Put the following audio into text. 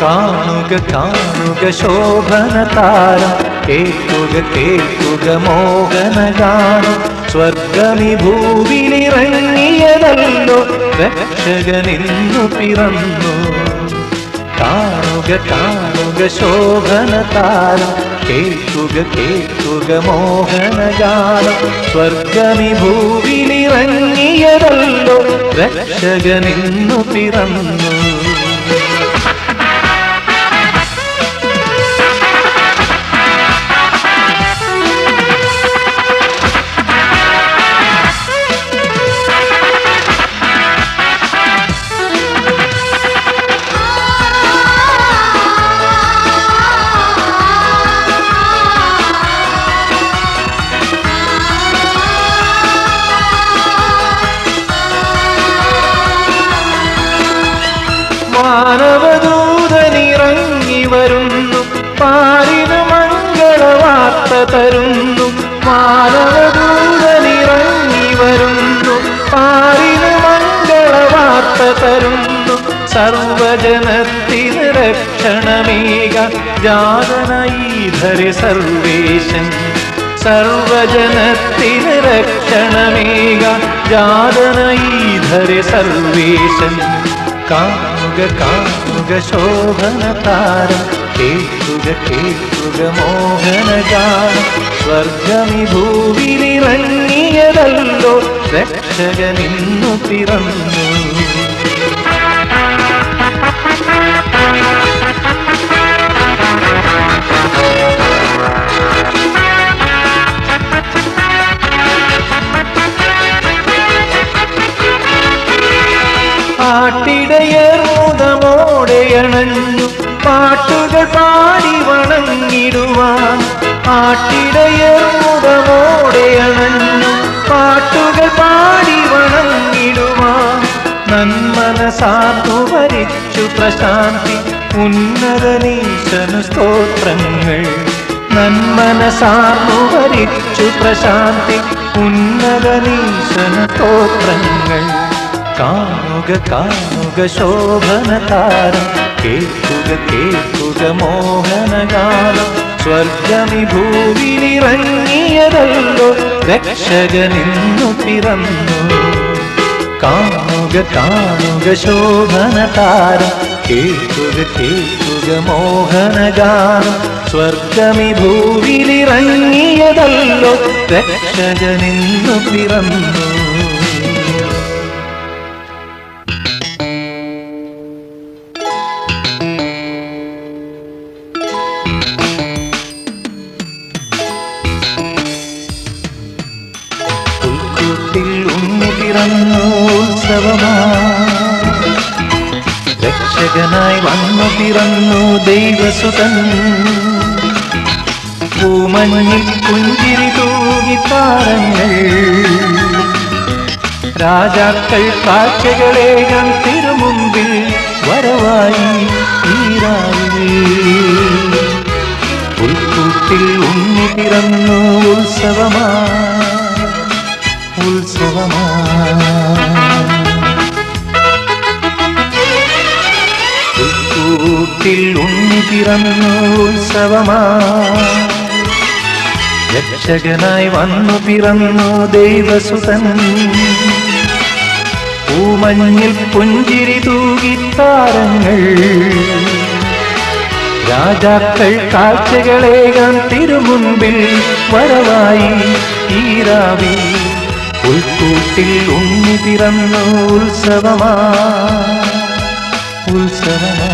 കാണുക കാണുക ശോഭനതാരം, കേൾക്കുക കേൾക്കുക മോഹനഗാനം. സ്വർഗമി ഭൂവിലിറങ്ങിയതല്ലോ, രക്ഷകനിന്നു പിറന്നു. കാണുക കാണുക ശോഭനതാരം, കേൾക്കുക കേൾക്കുക മോഹനഗാനം. സ്വർഗമി ഭൂവിലിറങ്ങിയതല്ലോ, രക്ഷകനിന്നു പിറന്നു. മാനവദൂതനിറങ്ങി വരുന്നു, പാരിന് മംഗളവാർത്ത തരുന്നു. മാനവദൂതനിറങ്ങി വരുന്നു, പാരിന് മംഗളവാർത്ത തരുന്നു. സർവജനത്തിന് രക്ഷണമേകാൻ ജാതനൈധരെ സർവേശൻ. സർവജനത്തിന് രക്ഷണമേകാൻ ജാതനൈധരെ സർവേശൻ. കാണുക കാണുക ശോഭനതാരം, കേൾക്കുക കേൾക്കുക മോഹനഗാനം. സ്വർഗമി ഭൂവിലിറങ്ങിയതല്ലോ, രക്ഷകനിന്നു പിറന്നു. പാട്ടിടയർ മുദമോടെ അണഞ്ഞു, പാട്ടുകൾ പാടി വണങ്ങിടുവാൻ. പാട്ടിടയർ മുദമോടെ അണഞ്ഞു, പാട്ടുകൾ പാടി വണങ്ങിടുവാൻ. നന്മനസാർന്നു ഭരിച്ചു പ്രശാന്തി, ഉന്നതനീശനു സ്തോത്രങ്ങൾ. നന്മനസാർന്നു ഭരിച്ചു പ്രശാന്തി, ഉന്നതനീശനു സ്തോത്രങ്ങൾ. കാണുക കാണുക ശോഭനതാരം, കേൾക്കുക കേൾക്കുക മോഹനഗാനം. സ്വർഗമി ഭൂവിലിറങ്ങിയതല്ലോ, രക്ഷകനിന്നു പിറന്നു. കാണുക കാണുക ശോഭനതാരം, കേൾക്കുക കേൾക്കുക മോഹനഗാനം. സ്വർഗമി ഭൂവിലിറങ്ങിയതല്ലോ, രക്ഷകനിന്നു പിറന്നു. രക്ഷകനായി വന്നു പിറന്നു ദൈവസുതൻ. പൂമഞ്ഞിൽ പുഞ്ചിരി തൂകി താരങ്ങൾ, രാജാക്കൾ കാഴ്ചകളേകാൻ തിരുമുമ്പിൽ വരവായി ഈരാവിൽ. പുൽക്കൂട്ടിൽ ഉണ്ണി പിറന്നു ഉത്സവമാ ഉത്സവമാ. പുൽക്കൂട്ടിൽ ഉണ്ണി പിറന്നു ഉത്സവമാ, രക്ഷകനായി വന്നു പിറന്നു ദൈവസുതൻ. പൂമഞ്ഞിൽ പുഞ്ചിരി തൂകി താരങ്ങൾ, രാജാക്കൾ കാഴ്ചകളേകാൻ തിരുമുൻപിൽ വരവായി ഈരാവിൽ. പുൽക്കൂട്ടിൽ ഉണ്ണി പിറന്നു ഉത്സവമാ ഉത്സവമാ.